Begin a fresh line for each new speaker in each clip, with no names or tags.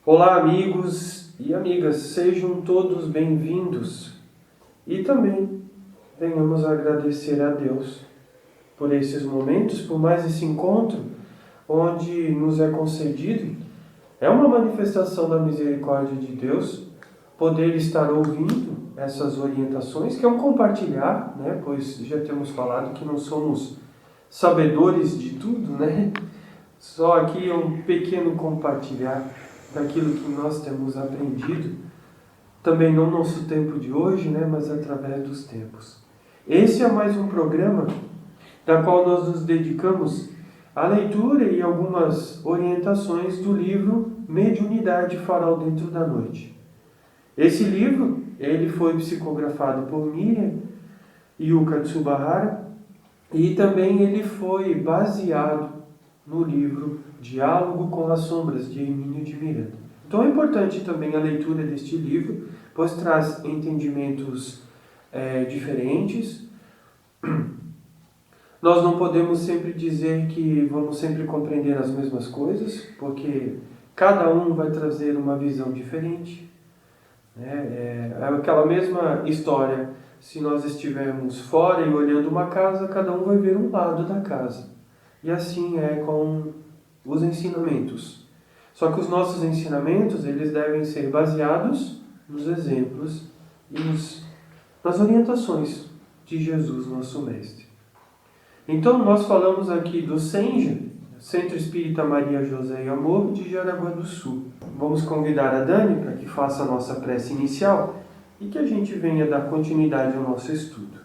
Olá, amigos e amigas, sejam todos bem-vindos e também venhamos agradecer a Deus por esses momentos, por mais esse encontro onde nos é concedido. É uma manifestação da misericórdia de Deus poder estar ouvindo essas orientações, que é um compartilhar, né? Pois já temos falado que não somos sabedores de tudo, né? Só aqui é um pequeno compartilhar daquilo que nós temos aprendido, também não no nosso tempo de hoje, né, mas através dos tempos. Esse é mais um programa da qual nós nos dedicamos à leitura e algumas orientações do livro Mediunidade Farol Dentro da Noite. Esse livro, ele foi psicografado por Miriam Yuka Tsubahara e também ele foi baseado no livro Diálogo com as Sombras, de Hermínio de Miranda. Então é importante também a leitura deste livro, pois traz entendimentos diferentes. Nós não podemos sempre dizer que vamos sempre compreender as mesmas coisas, porque cada um vai trazer uma visão diferente. É aquela mesma história, se nós estivermos fora e olhando uma casa, cada um vai ver um lado da casa. E assim é com os ensinamentos. Só que os nossos ensinamentos, eles devem ser baseados nos exemplos e nas orientações de Jesus, nosso Mestre. Então, nós falamos aqui do Senja, Centro Espírita Maria José e Amor, de Jaraguá do Sul. Vamos convidar a Dani para que faça a nossa prece inicial e que a gente venha dar continuidade ao nosso estudo.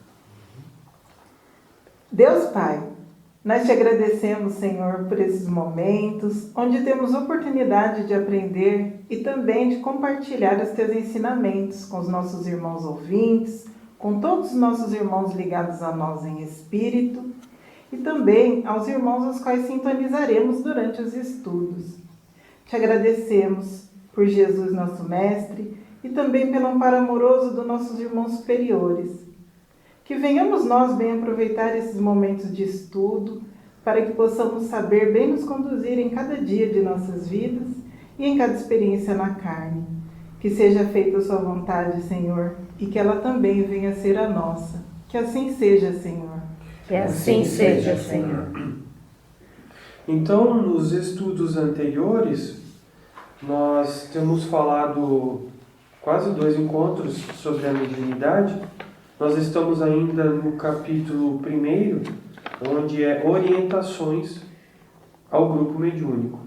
Deus Pai, nós te agradecemos, Senhor, por esses momentos onde temos oportunidade de aprender e também de compartilhar os teus ensinamentos com os nossos irmãos ouvintes, com todos os nossos irmãos ligados a nós em espírito e também aos irmãos aos quais sintonizaremos durante os estudos. Te agradecemos por Jesus, nosso Mestre, e também pelo amparo amoroso dos nossos irmãos superiores. Que venhamos nós bem aproveitar esses momentos de estudo para que possamos saber bem nos conduzir em cada dia de nossas vidas e em cada experiência na carne. Que seja feita a sua vontade, Senhor, e que ela também venha a ser a nossa. Que assim seja, Senhor.
Que assim seja, Senhor.
Então, nos estudos anteriores, nós temos falado quase 2 encontros sobre a mediunidade. Nós estamos ainda no capítulo 1, onde é orientações ao grupo mediúnico.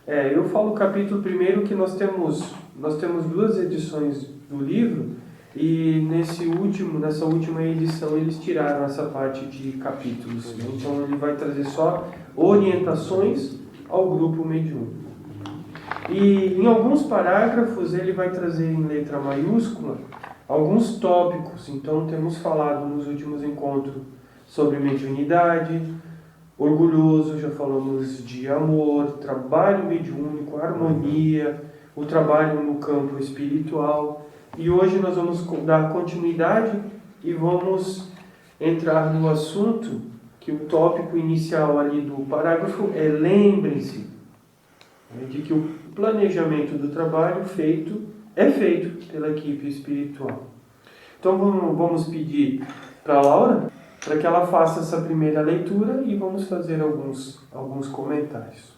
Eu falo capítulo 1 que nós temos 2 edições do livro e nessa última edição eles tiraram essa parte de capítulos. Então ele vai trazer só orientações ao grupo mediúnico. E em alguns parágrafos ele vai trazer em letra maiúscula alguns tópicos. Então temos falado nos últimos encontros sobre mediunidade, orgulhoso, já falamos de amor, trabalho mediúnico, harmonia, o trabalho no campo espiritual. E hoje nós vamos dar continuidade e vamos entrar no assunto que o tópico inicial ali do parágrafo é: lembrem-se de que o planejamento do trabalho é feito pela equipe espiritual. Então vamos pedir para a Laura para que ela faça essa primeira leitura e vamos fazer alguns comentários.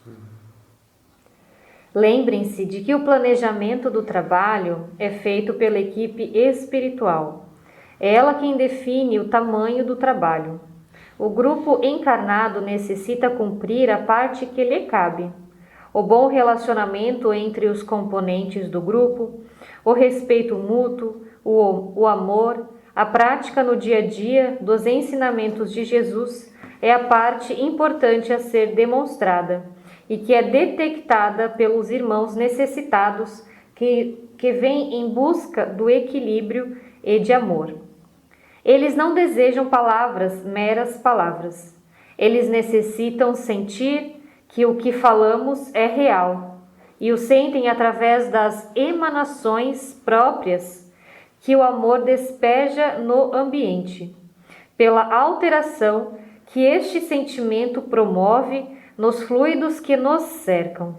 Lembrem-se de que o planejamento do trabalho é feito pela equipe espiritual. É ela quem define o tamanho do trabalho. O grupo encarnado necessita cumprir a parte que lhe cabe. O bom relacionamento entre os componentes do grupo, o respeito mútuo, o amor, a prática no dia a dia dos ensinamentos de Jesus é a parte importante a ser demonstrada e que é detectada pelos irmãos necessitados que vêm em busca do equilíbrio e de amor. Eles não desejam palavras, meras palavras. Eles necessitam sentir que o que falamos é real e o sentem através das emanações próprias que o amor despeja no ambiente, pela alteração que este sentimento promove nos fluidos que nos cercam.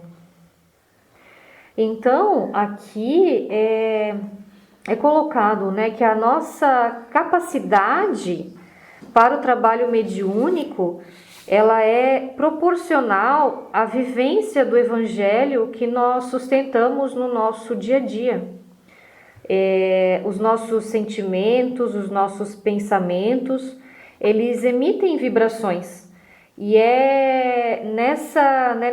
Então, aqui é colocado, né, que a nossa capacidade para o trabalho mediúnico, ela é proporcional à vivência do Evangelho que nós sustentamos no nosso dia a dia. Os nossos sentimentos, os nossos pensamentos, eles emitem vibrações. E é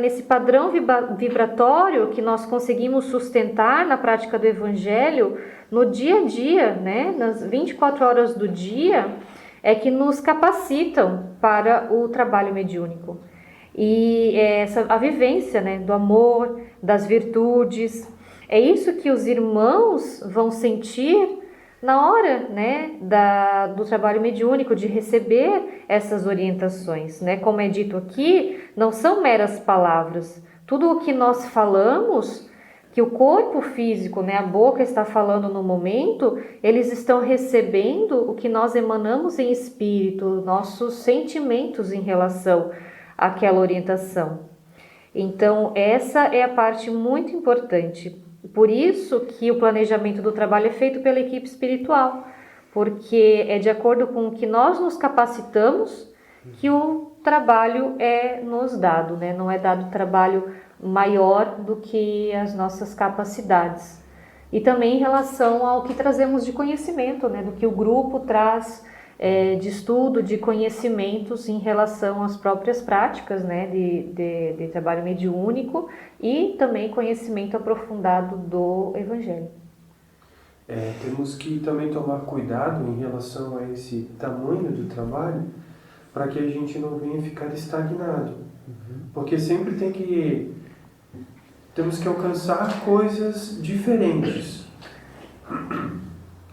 nesse padrão vibratório que nós conseguimos sustentar na prática do Evangelho no dia a dia, né, nas 24 horas do dia, é que nos capacitam para o trabalho mediúnico. E a vivência, né, do amor, das virtudes, é isso que os irmãos vão sentir na hora, né, do trabalho mediúnico, de receber essas orientações, né? Como é dito aqui, não são meras palavras. Tudo o que nós falamos, que o corpo físico, né, a boca está falando no momento, eles estão recebendo o que nós emanamos em espírito, nossos sentimentos em relação àquela orientação. Então, essa é a parte muito importante. Por isso que o planejamento do trabalho é feito pela equipe espiritual, porque é de acordo com o que nós nos capacitamos que o trabalho é nos dado, né? Não é dado trabalho maior do que as nossas capacidades. E também em relação ao que trazemos de conhecimento, né? Do que o grupo traz de estudo, de conhecimentos em relação às próprias práticas, né? de trabalho mediúnico e também conhecimento aprofundado do Evangelho.
Temos que também tomar cuidado em relação a esse tamanho do trabalho, para que a gente não venha ficar estagnado. Porque sempre temos que alcançar coisas diferentes.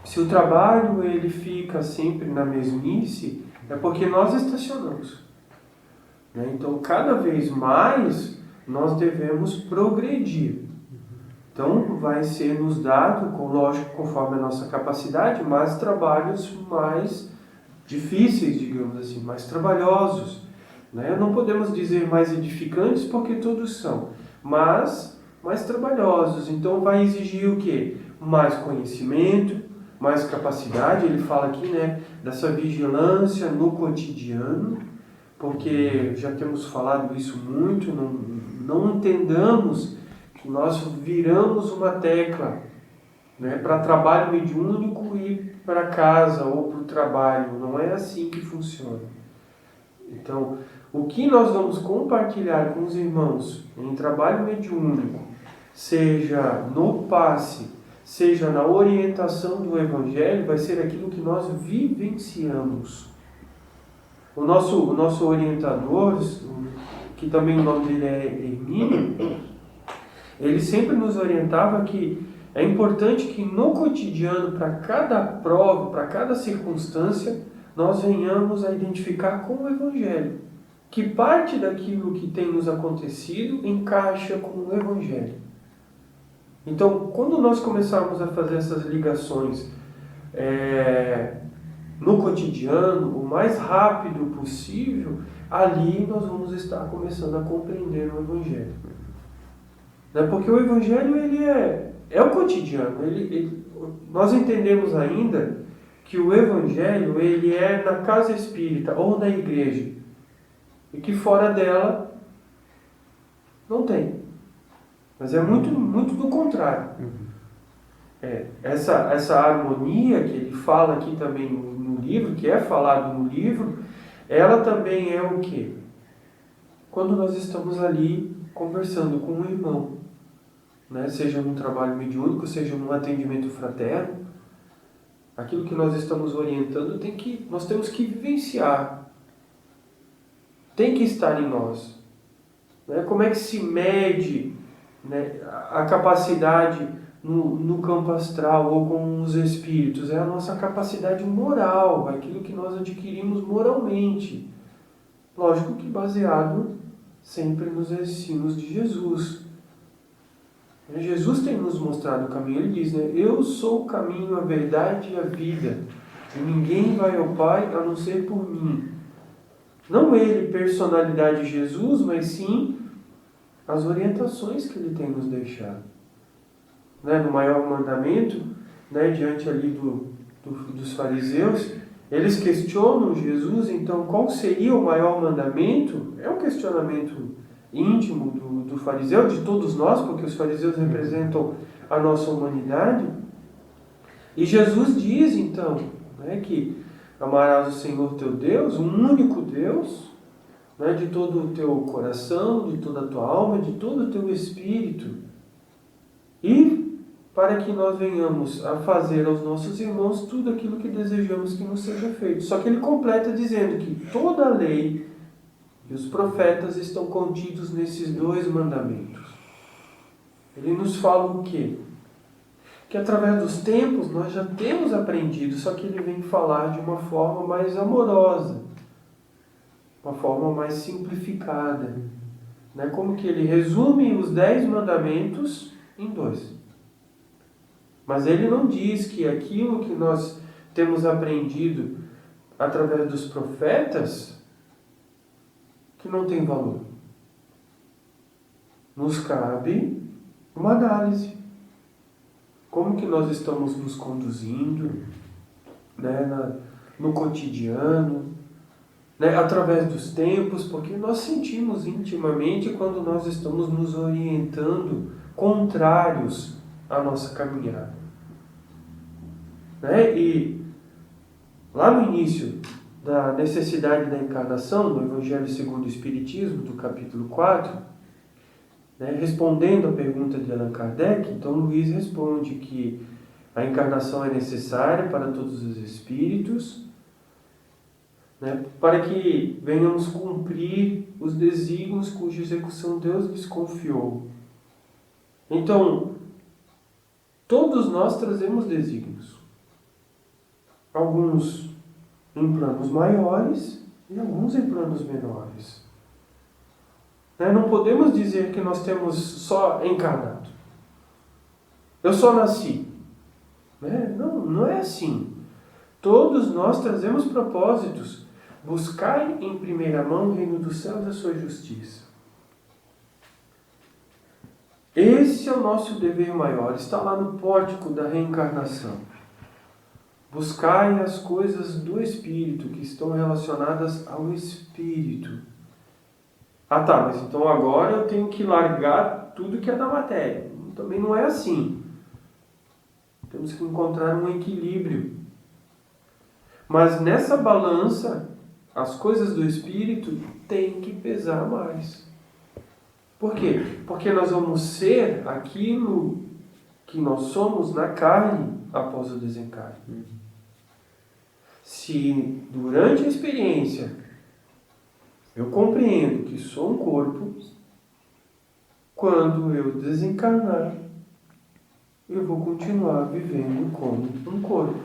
Se o trabalho ele fica sempre na mesmice, é porque nós estacionamos. Né? Então, cada vez mais, nós devemos progredir. Então, vai ser nos dado, lógico, conforme a nossa capacidade, mais trabalhos mais difíceis, digamos assim, mais trabalhosos. Né? Não podemos dizer mais edificantes, porque todos são, mas mais trabalhosos. Então, vai exigir o quê? Mais conhecimento, mais capacidade. Ele fala aqui, né, dessa vigilância no cotidiano, porque já temos falado isso muito, não entendamos que nós viramos uma tecla, né, para trabalho mediúnico e para casa ou para o trabalho. Não é assim que funciona. Então, o que nós vamos compartilhar com os irmãos em trabalho mediúnico, seja no passe, seja na orientação do Evangelho, vai ser aquilo que nós vivenciamos. O nosso orientador, que também o nome dele é Hermínio, ele sempre nos orientava que é importante que no cotidiano, para cada prova, para cada circunstância, nós venhamos a identificar com o Evangelho. Que parte daquilo que tem nos acontecido encaixa com o Evangelho. Então, quando nós começarmos a fazer essas ligações no cotidiano, o mais rápido possível, ali nós vamos estar começando a compreender o Evangelho. Né? Porque o Evangelho ele é o cotidiano. Nós entendemos ainda que o Evangelho ele é na casa espírita ou na igreja. E que fora dela não tem. Mas é muito, muito do contrário. Essa harmonia que ele fala aqui também no livro, que é falado no livro, ela também é o quê? Quando nós estamos ali conversando com um irmão, né? Seja num trabalho mediúnico, seja num atendimento fraterno, aquilo que nós estamos orientando nós temos que vivenciar. Tem que estar em nós. Né? Como é que se mede, né, a capacidade no campo astral ou com os espíritos? É a nossa capacidade moral, aquilo que nós adquirimos moralmente. Lógico que baseado sempre nos ensinos de Jesus. Jesus tem nos mostrado o caminho. Ele diz, né, eu sou o caminho, a verdade e a vida. E ninguém vai ao Pai a não ser por mim. Não ele, personalidade de Jesus, mas sim as orientações que ele tem nos deixado. né, no maior mandamento, né, diante ali dos fariseus, eles questionam Jesus, então qual seria o maior mandamento? É um questionamento íntimo do fariseu, de todos nós, porque os fariseus representam a nossa humanidade. E Jesus diz então, né, que amarás o Senhor teu Deus, um único Deus, né, de todo o teu coração, de toda a tua alma, de todo o teu espírito. E para que nós venhamos a fazer aos nossos irmãos tudo aquilo que desejamos que nos seja feito. Só que ele completa dizendo que toda a lei e os profetas estão contidos nesses 2 mandamentos. Ele nos fala o quê? Que através dos tempos nós já temos aprendido, só que ele vem falar de uma forma mais amorosa, uma forma mais simplificada. Né? Como que ele resume os 10 mandamentos em 2. Mas ele não diz que aquilo que nós temos aprendido através dos profetas, que não tem valor. Nos cabe uma análise. Como que nós estamos nos conduzindo, né, no cotidiano, né, através dos tempos, porque nós sentimos intimamente quando nós estamos nos orientando contrários à nossa caminhada. Né? E lá no início da necessidade da encarnação, no Evangelho segundo o Espiritismo, do capítulo 4, né, respondendo a pergunta de Allan Kardec, então Luiz responde que a encarnação é necessária para todos os espíritos, né, para que venhamos cumprir os desígnios cuja execução Deus lhes confiou. Então, todos nós trazemos desígnios. Alguns em planos maiores e alguns em planos menores. Não podemos dizer que nós temos só encarnado. Eu só nasci. Não é assim. Todos nós trazemos propósitos. Buscai em primeira mão o reino dos céus e a sua justiça. Esse é o nosso dever maior. Está lá no pórtico da reencarnação. Buscai as coisas do Espírito, que estão relacionadas ao Espírito. Ah tá, mas então agora eu tenho que largar tudo que é da matéria. Também não é assim. Temos que encontrar um equilíbrio. Mas nessa balança, as coisas do Espírito têm que pesar mais. Por quê? Porque nós vamos ser aquilo que nós somos na carne após o desencarne. Se durante a experiência eu compreendo que sou um corpo, quando eu desencarnar, eu vou continuar vivendo como um corpo.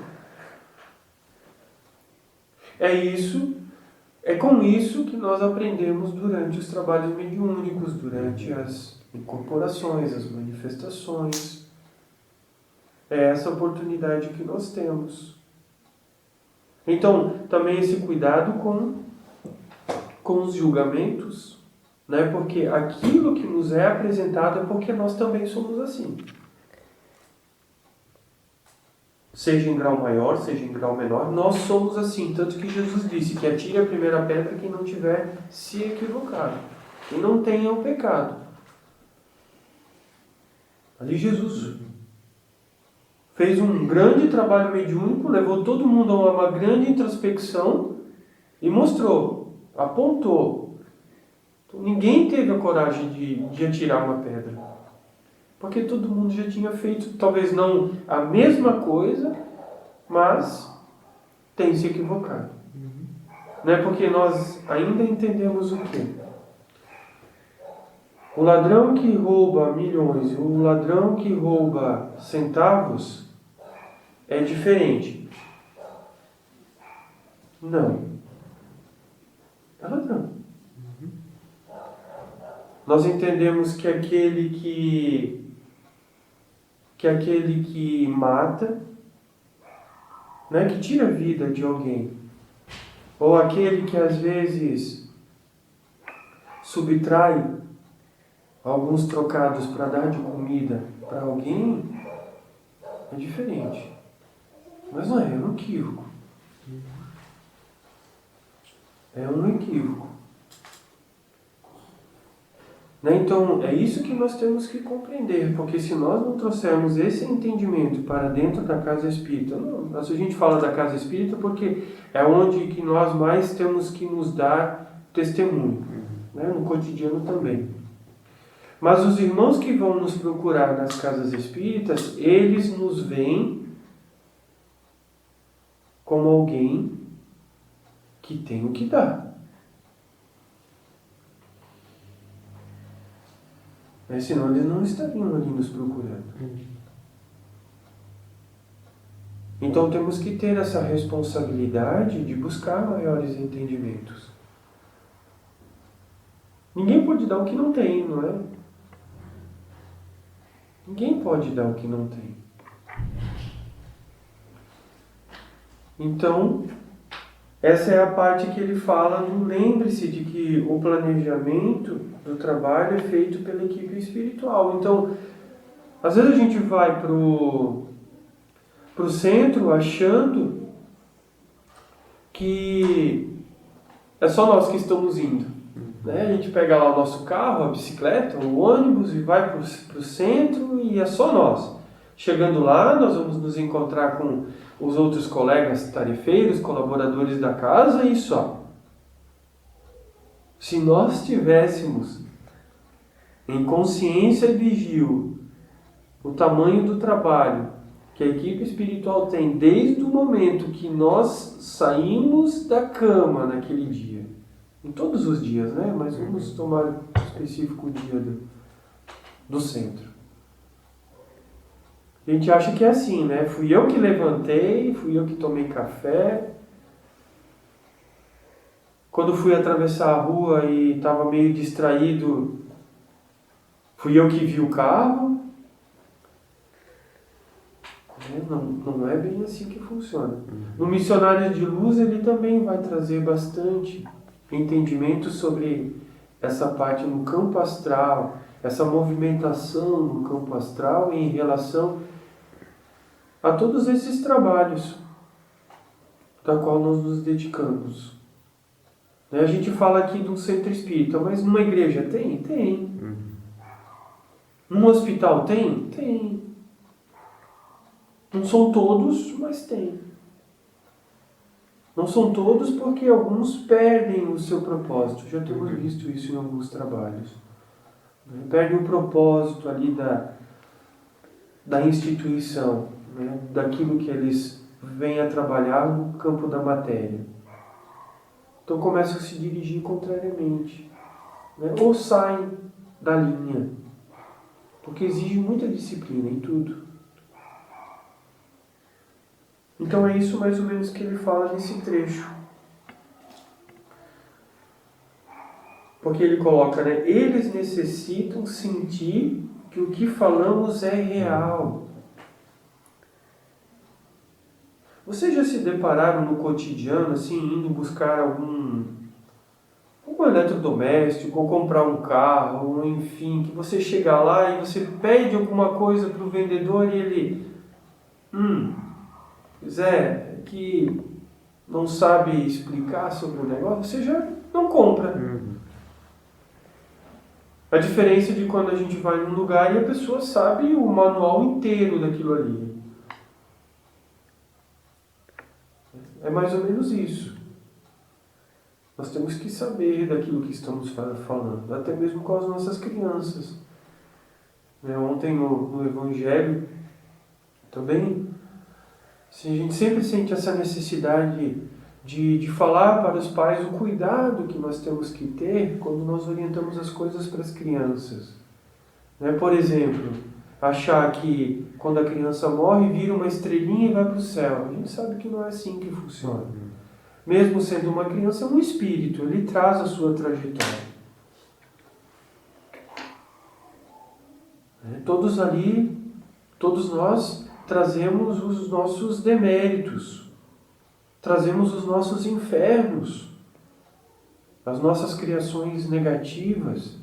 É com isso que nós aprendemos durante os trabalhos mediúnicos, durante as incorporações, as manifestações. É essa oportunidade que nós temos. Então, também esse cuidado com os julgamentos, né? Porque aquilo que nos é apresentado é porque nós também somos assim. Seja em grau maior, seja em grau menor, nós somos assim. Tanto que Jesus disse que atire a primeira pedra quem não tiver se equivocado, quem não tenha o pecado. Ali Jesus fez um grande trabalho mediúnico, levou todo mundo a uma grande introspecção e mostrou, apontou. Então, ninguém teve a coragem de atirar uma pedra. Porque todo mundo já tinha feito, talvez não a mesma coisa, mas tem se equivocado. Não é porque nós ainda entendemos o quê? O ladrão que rouba milhões e o ladrão que rouba centavos é diferente. Não. É ladrão. Nós entendemos que aquele que mata, né, que tira a vida de alguém, ou aquele que às vezes subtrai alguns trocados para dar de comida para alguém, É diferente. Mas não é um equívoco. É um equívoco. Né? Então, é isso que nós temos que compreender, porque se nós não trouxermos esse entendimento para dentro da casa espírita, a gente fala da casa espírita porque é onde que nós mais temos que nos dar testemunho, né? No cotidiano também. Mas os irmãos que vão nos procurar nas casas espíritas, eles nos veem como alguém que tem o que dar. Mas senão eles não estariam ali nos procurando. Então temos que ter essa responsabilidade de buscar maiores entendimentos. Ninguém pode dar o que não tem, não é? Ninguém pode dar o que não tem. Então, essa é a parte que ele fala, lembre-se de que o planejamento do trabalho é feito pela equipe espiritual. Então, às vezes a gente vai pro centro achando que é só nós que estamos indo. Né? A gente pega lá o nosso carro, a bicicleta, o ônibus e vai pro centro e é só nós. Chegando lá, nós vamos nos encontrar com os outros colegas tarefeiros, colaboradores da casa e só. Se nós tivéssemos em consciência e vigil o tamanho do trabalho que a equipe espiritual tem desde o momento que nós saímos da cama naquele dia, em todos os dias, né? Mas vamos tomar o específico dia do centro. A gente acha que é assim, né? Fui eu que levantei, fui eu que tomei café. Quando fui atravessar a rua e estava meio distraído, fui eu que vi o carro. Não é bem assim que funciona. No Missionários de Luz ele também vai trazer bastante entendimento sobre essa parte no campo astral, essa movimentação no campo astral em relação a todos esses trabalhos da qual nós nos dedicamos. A gente fala aqui de um centro espírita, mas numa igreja tem? Tem. Num hospital tem? Tem. Não são todos, mas tem. Não são todos porque alguns perdem o seu propósito. Já temos visto isso em alguns trabalhos. Perdem o propósito ali da instituição, né? Daquilo que eles vêm a trabalhar no campo da matéria. Então começam a se dirigir contrariamente, né? Ou saem da linha, porque exige muita disciplina em tudo. Então é isso mais ou menos que ele fala nesse trecho. Porque ele coloca, né? Eles necessitam sentir que o que falamos é real. Vocês já se depararam no cotidiano, assim, indo buscar algum eletrodoméstico, ou comprar um carro, ou enfim, que você chega lá e você pede alguma coisa para o vendedor e ele... Zé, que não sabe explicar sobre o negócio, você já não compra. A diferença de quando a gente vai num lugar e a pessoa sabe o manual inteiro daquilo ali. É mais ou menos isso. Nós temos que saber daquilo que estamos falando, até mesmo com as nossas crianças. Ontem no Evangelho também, assim, a gente sempre sente essa necessidade de falar para os pais o cuidado que nós temos que ter quando nós orientamos as coisas para as crianças. Por exemplo, achar que quando a criança morre, vira uma estrelinha e vai para o céu. A gente sabe que não é assim que funciona. Mesmo sendo uma criança, é um espírito, ele traz a sua trajetória. Todos ali, todos nós trazemos os nossos deméritos, trazemos os nossos infernos, as nossas criações negativas.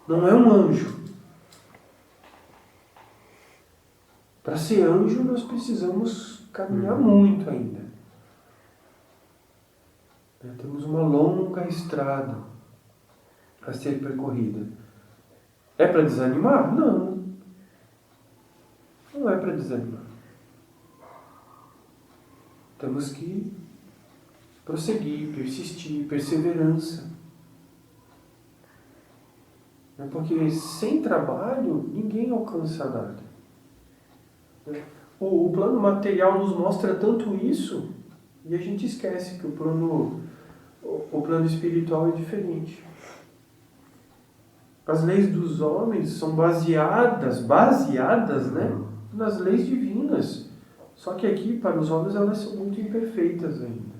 Não é um anjo. Para ser anjo, nós precisamos caminhar muito ainda. Temos uma longa estrada a ser percorrida. É para desanimar? Não. Não é para desanimar. Temos que prosseguir, persistir, perseverança. Porque sem trabalho, ninguém alcança nada. O plano material nos mostra tanto isso, e a gente esquece que o plano espiritual é diferente. As leis dos homens são baseadas, né, nas leis divinas. Só que aqui, para os homens, elas são muito imperfeitas ainda.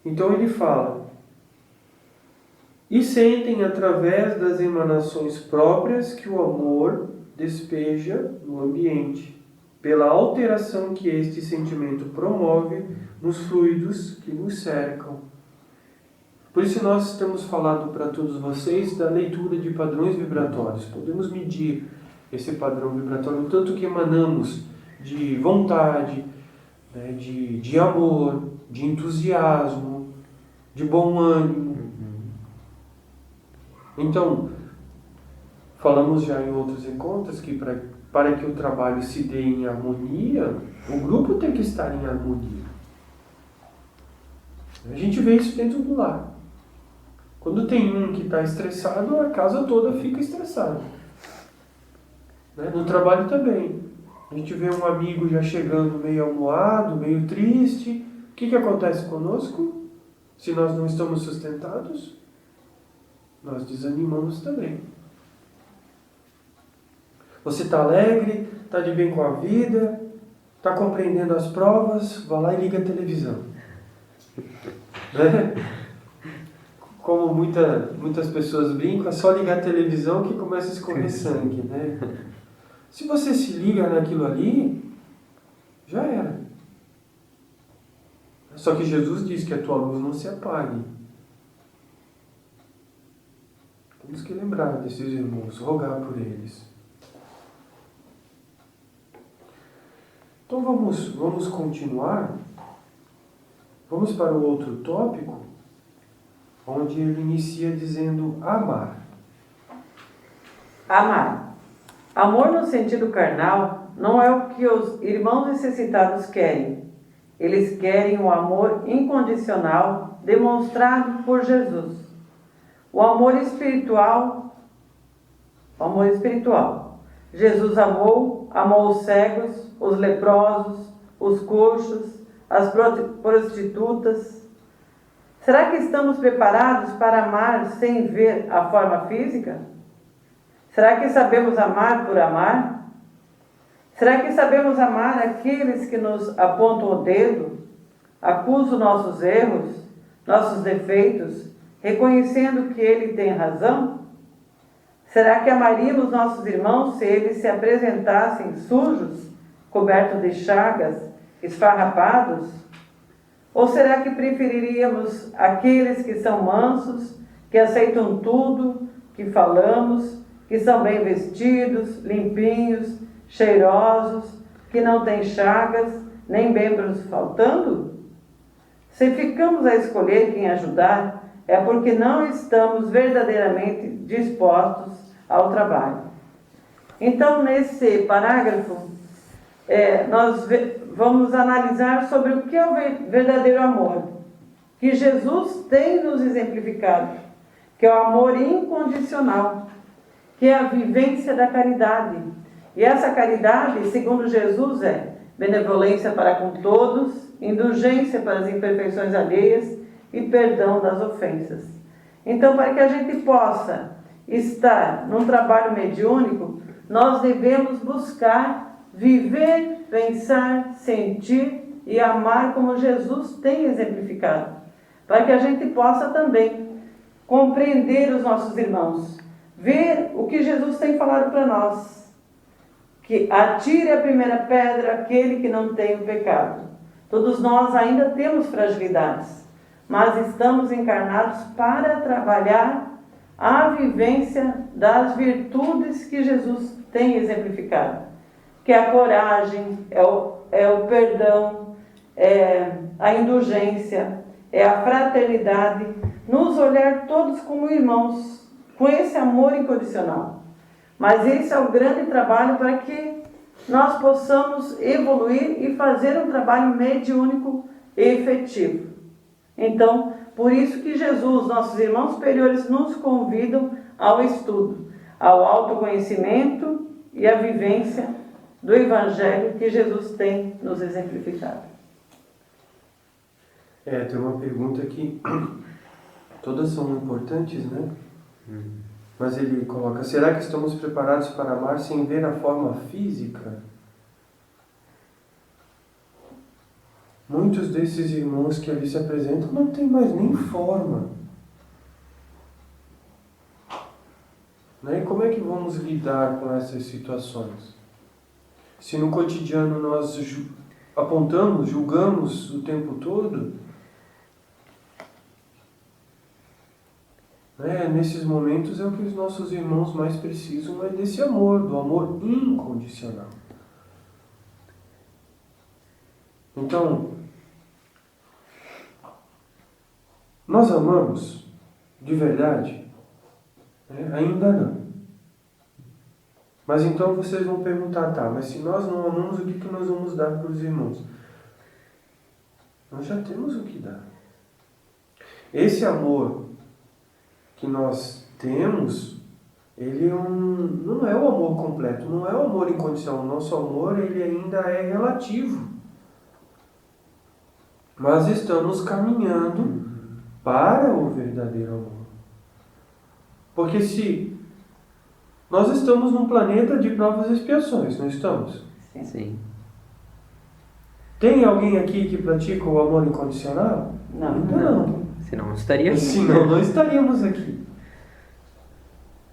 Então ele fala: e sentem através das emanações próprias que o amor despeja no ambiente, pela alteração que este sentimento promove nos fluidos que nos cercam. Por isso nós temos falado para todos vocês da leitura de padrões vibratórios. Podemos medir esse padrão vibratório, o tanto que emanamos de vontade, né, de amor, de entusiasmo, de bom ânimo. Então, falamos já em outros encontros que para que o trabalho se dê em harmonia, o grupo tem que estar em harmonia. A gente vê isso dentro do lar. Quando tem um que está estressado, a casa toda fica estressada. No trabalho também. A gente vê um amigo já chegando meio amuado, meio triste. O que acontece conosco? Se nós não estamos sustentados, nós desanimamos também. Você está alegre, está de bem com a vida, está compreendendo as provas, vai lá e liga a televisão. Né? Como muitas pessoas brincam, é só ligar a televisão que começa a escorrer sangue. Né? Se você se liga naquilo ali, já era. Só que Jesus diz que a tua luz não se apague. Temos que lembrar desses irmãos, rogar por eles. Então vamos continuar. Vamos para o outro tópico, onde ele inicia dizendo amar.
Amar. Amor no sentido carnal não é o que os irmãos necessitados querem. Eles querem o amor incondicional demonstrado por Jesus. O amor espiritual. Jesus amou os cegos, os leprosos, os coxos, as prostitutas. Será que estamos preparados para amar sem ver a forma física? Será que sabemos amar por amar? Será que sabemos amar aqueles que nos apontam o dedo, acusam nossos erros, nossos defeitos, reconhecendo que ele tem razão? Será que amaríamos nossos irmãos se eles se apresentassem sujos, cobertos de chagas, esfarrapados? Ou será que preferiríamos aqueles que são mansos, que aceitam tudo que falamos, que são bem vestidos, limpinhos, cheirosos, que não têm chagas, nem membros faltando? Se ficamos a escolher quem ajudar, é porque não estamos verdadeiramente dispostos ao trabalho. Então, nesse parágrafo, nós vamos analisar sobre o que é o verdadeiro amor, que Jesus tem nos exemplificado, que é o amor incondicional, que é a vivência da caridade. E essa caridade, segundo Jesus, é benevolência para com todos, indulgência para as imperfeições alheias e perdão das ofensas. Então, para que a gente possa estar num trabalho mediúnico, nós devemos buscar viver, pensar, sentir e amar como Jesus tem exemplificado, para que a gente possa também compreender os nossos irmãos, ver o que Jesus tem falado para nós, que atire a primeira pedra aquele que não tem o pecado. Todos nós ainda temos fragilidades, mas estamos encarnados para trabalhar a vivência das virtudes que Jesus tem exemplificado, que é a coragem, é o perdão, é a indulgência, é a fraternidade, nos olhar todos como irmãos, com esse amor incondicional. Mas esse é o grande trabalho para que nós possamos evoluir e fazer um trabalho mediúnico e efetivo. Então, por isso que Jesus, nossos irmãos superiores, nos convidam ao estudo, ao autoconhecimento e à vivência do Evangelho que Jesus tem nos exemplificado.
Tem uma pergunta que todas são importantes, né? Mas ele coloca: será que estamos preparados para amar sem ver a forma física? Muitos desses irmãos que ali se apresentam não têm mais nem forma. Né? E como é que vamos lidar com essas situações? Se no cotidiano nós apontamos, julgamos o tempo todo, nesses momentos é o que os nossos irmãos mais precisam, é desse amor, do amor incondicional. Então, nós amamos de verdade? Ainda não. Mas então vocês vão perguntar: tá, mas se nós não amamos, o que nós vamos dar para os irmãos? Nós já temos o que dar. Esse amor que nós temos, ele não é o amor completo, não é o amor incondicional. O nosso amor, ele ainda é relativo. Mas estamos caminhando para o verdadeiro amor. Porque se nós estamos num planeta de provas e expiações, não estamos?
Sim.
Tem alguém aqui que pratica o amor incondicional? Não.
Senão não estaria aqui.
Senão não estaríamos aqui.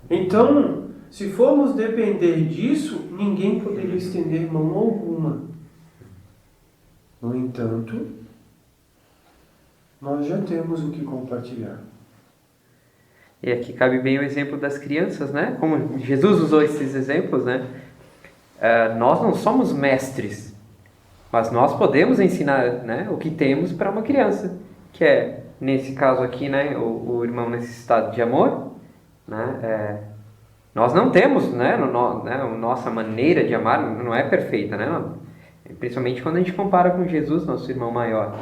Então, se formos depender disso, ninguém poderia estender mão alguma. No entanto, nós já temos o que compartilhar.
E aqui cabe bem o exemplo das crianças, né? Como Jesus usou esses exemplos, né? Nós não somos mestres, mas nós podemos ensinar, né, o que temos para uma criança, que é, nesse caso aqui, né, o irmão necessitado de amor, né? Nós não temos, né, a nossa maneira de amar não é perfeita, né? Principalmente quando a gente compara com Jesus, nosso irmão maior.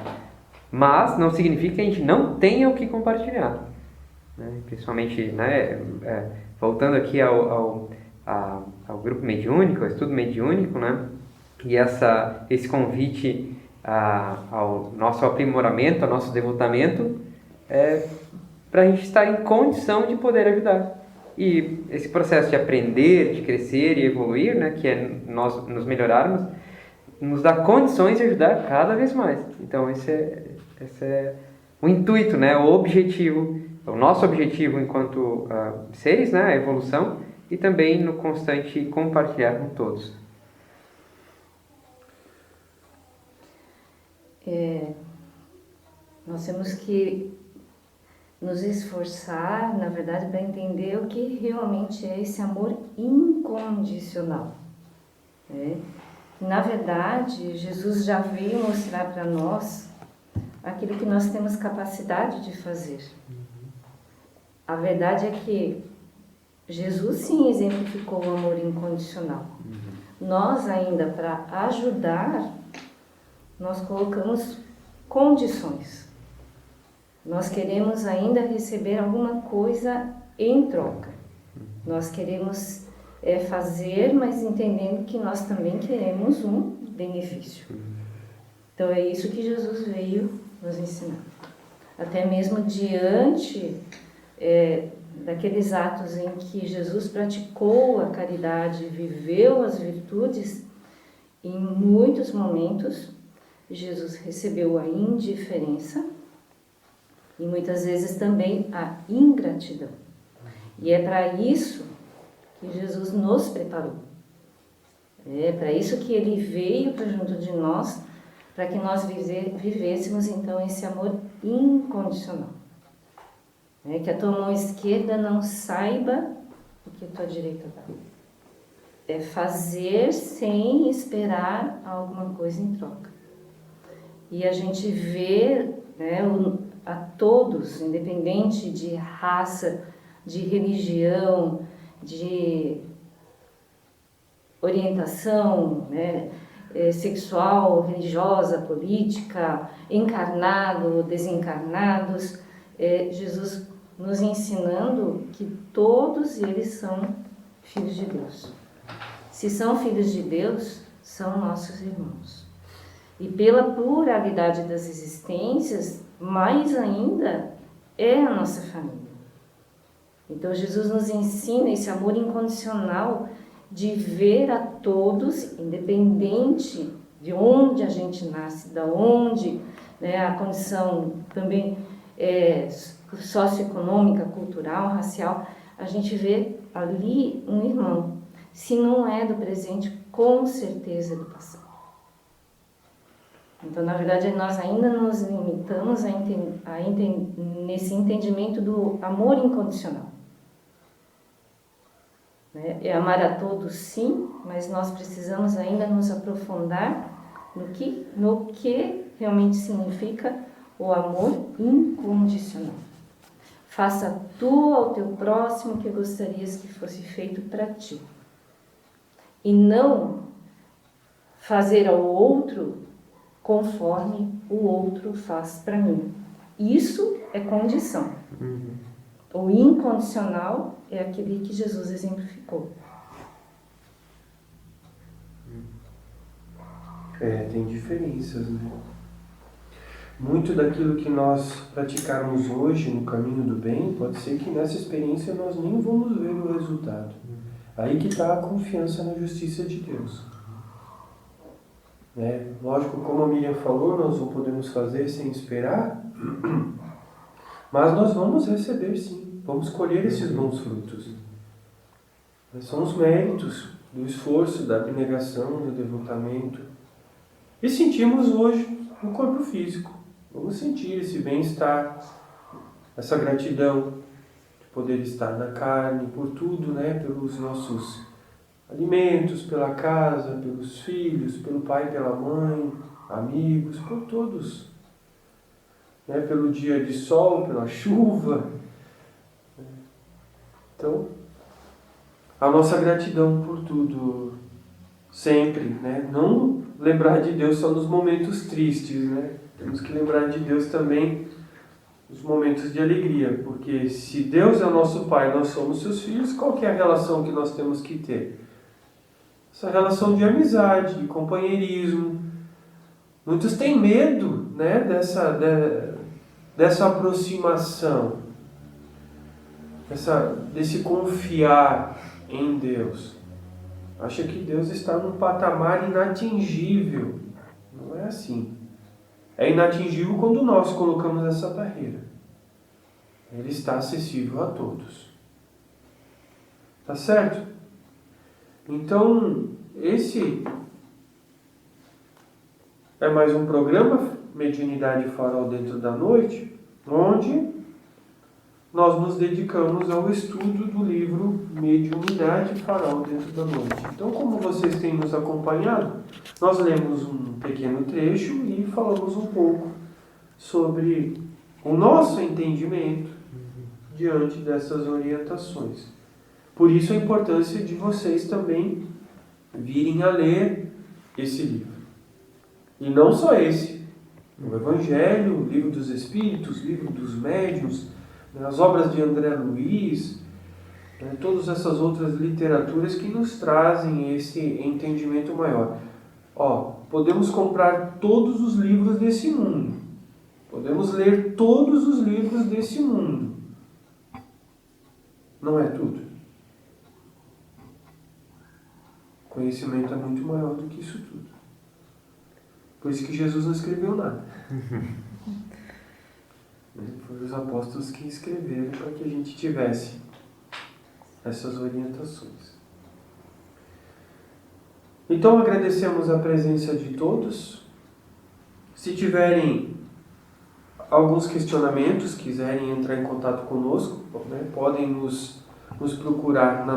Mas não significa que a gente não tenha o que compartilhar. Né? Principalmente, né, voltando aqui ao grupo mediúnico, ao estudo mediúnico, né? E esse convite ao nosso aprimoramento, ao nosso devotamento, para a gente estar em condição de poder ajudar. E esse processo de aprender, de crescer e evoluir, né, que é nós nos melhorarmos, nos dá condições de ajudar cada vez mais. Então esse é o intuito, né, o objetivo, o nosso objetivo enquanto seres, né, a evolução, e também no constante compartilhar com todos.
Nós temos que nos esforçar, na verdade, para entender o que realmente é esse amor incondicional. Na verdade, Jesus já veio mostrar para nós aquilo que nós temos capacidade de fazer. A verdade é que Jesus sim exemplificou o amor incondicional. Nós ainda, para ajudar, nós colocamos condições. Nós queremos ainda receber alguma coisa em troca. Nós queremos fazer, mas entendendo que nós também queremos um benefício. Então é isso que Jesus veio nos ensinar. Até mesmo diante daqueles atos em que Jesus praticou a caridade, viveu as virtudes, em muitos momentos Jesus recebeu a indiferença e muitas vezes também a ingratidão. E é para isso que Jesus nos preparou. É para isso que Ele veio para junto de nós, para que nós vivêssemos então esse amor incondicional. né? Que a tua mão esquerda não saiba o que a tua direita dá. É fazer sem esperar alguma coisa em troca. E a gente vê, né, a todos, independente de raça, de religião, de orientação, né, sexual, religiosa, política, encarnado, desencarnados, Jesus nos ensinando que todos eles são filhos de Deus. Se são filhos de Deus, são nossos irmãos. E pela pluralidade das existências, mais ainda, é a nossa família. Então Jesus nos ensina esse amor incondicional de ver a todos, independente de onde a gente nasce, da onde, né, a condição também socioeconômica, cultural, racial, a gente vê ali um irmão. Se não é do presente, com certeza é do passado. Então, na verdade, nós ainda nos limitamos nesse entendimento do amor incondicional. É amar a todos, sim, mas nós precisamos ainda nos aprofundar no que realmente significa o amor incondicional. Faça tu ao teu próximo o que gostarias que fosse feito para ti. E não fazer ao outro conforme o outro faz para mim. Isso é condição. O incondicional é aquele que Jesus exemplificou.
Tem diferenças, né? Muito daquilo que nós praticarmos hoje no caminho do bem, pode ser que nessa experiência nós nem vamos ver o resultado. Aí que está a confiança na justiça de Deus. Lógico, como a Miriam falou, nós não podemos fazer sem esperar, mas nós vamos receber sim, vamos colher esses bons frutos. São os méritos do esforço, da abnegação, do devotamento. E sentimos hoje no corpo físico. Vamos sentir esse bem-estar, essa gratidão de poder estar na carne, por tudo, pelos nossos alimentos, pela casa, pelos filhos, pelo pai e pela mãe, amigos, por todos. Pelo dia de sol, pela chuva. Então, a nossa gratidão por tudo, sempre, Não lembrar de Deus só nos momentos tristes, Temos que lembrar de Deus também nos momentos de alegria, porque se Deus é o nosso Pai, nós somos seus filhos, qual que é a relação que nós temos que ter? Essa relação de amizade, de companheirismo. Muitos têm medo, dessa aproximação, desse confiar em Deus. Acha que Deus está num patamar inatingível. Não é assim. É inatingível quando nós colocamos essa barreira. Ele está acessível a todos. Tá certo? Então, esse é mais um programa Mediunidade Farol Dentro da Noite, onde nós nos dedicamos ao estudo do livro Mediunidade Farol Dentro da Noite. Então, como vocês têm nos acompanhado, nós lemos um pequeno trecho e falamos um pouco sobre o nosso entendimento diante dessas orientações. Por isso a importância de vocês também virem a ler esse livro. E não só esse. O Evangelho, o Livro dos Espíritos, o Livro dos Médiuns, as obras de André Luiz, todas essas outras literaturas que nos trazem esse entendimento maior. Podemos comprar todos os livros desse mundo. Podemos ler todos os livros desse mundo. Não é tudo. Conhecimento é muito maior do que isso tudo. Por isso que Jesus não escreveu nada. Foram os apóstolos que escreveram para que a gente tivesse essas orientações. Então agradecemos a presença de todos. Se tiverem alguns questionamentos, quiserem entrar em contato conosco, né, podem nos procurar na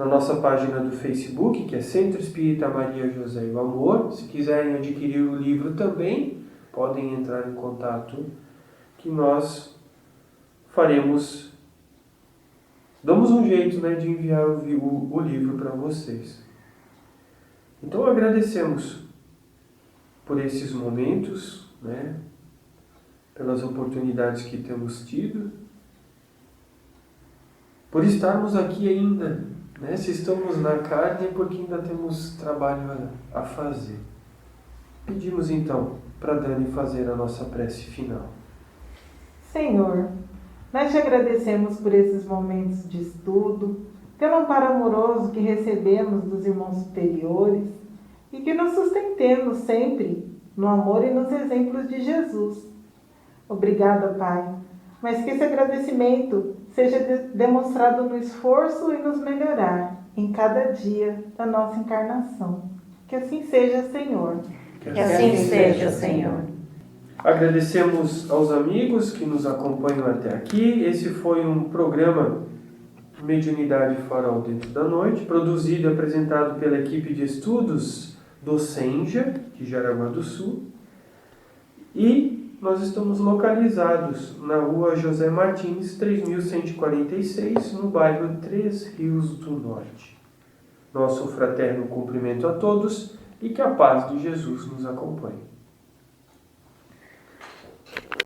nossa página do Facebook, que é Centro Espírita Maria José e o Amor. Se quiserem adquirir o livro também, podem entrar em contato, que nós damos um jeito, né, de enviar o livro para vocês. Então agradecemos por esses momentos, né, pelas oportunidades que temos tido, por estarmos aqui ainda, né? Se estamos na carne é porque ainda temos trabalho a fazer. Pedimos então para Dani fazer a nossa prece final.
Senhor, nós te agradecemos por esses momentos de estudo, pelo amparo amoroso que recebemos dos irmãos superiores e que nos sustentemos sempre no amor e nos exemplos de Jesus. Obrigada, Pai, mas que esse agradecimento seja demonstrado no esforço e nos melhorar em cada dia da nossa encarnação. Que assim seja, Senhor.
Que assim seja, Senhor.
Agradecemos aos amigos que nos acompanham até aqui. Esse foi um programa Mediunidade Farol Dentro da Noite, produzido e apresentado pela equipe de estudos do Senja, de Jaraguá do Sul. E nós estamos localizados na rua José Martins, 3146, no bairro Três Rios do Norte. Nosso fraterno cumprimento a todos e que a paz de Jesus nos acompanhe.